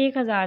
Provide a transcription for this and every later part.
1000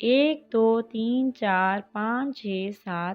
1 2 3 4 5 6 7،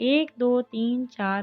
1 2 3 4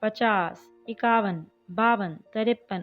50 51 52 53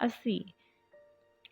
80۔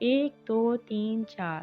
1 2 3 4۔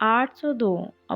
802،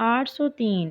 803۔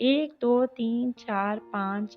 1 2 3 4 5۔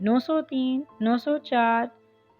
903، 904،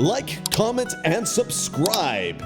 Like, comment, and subscribe.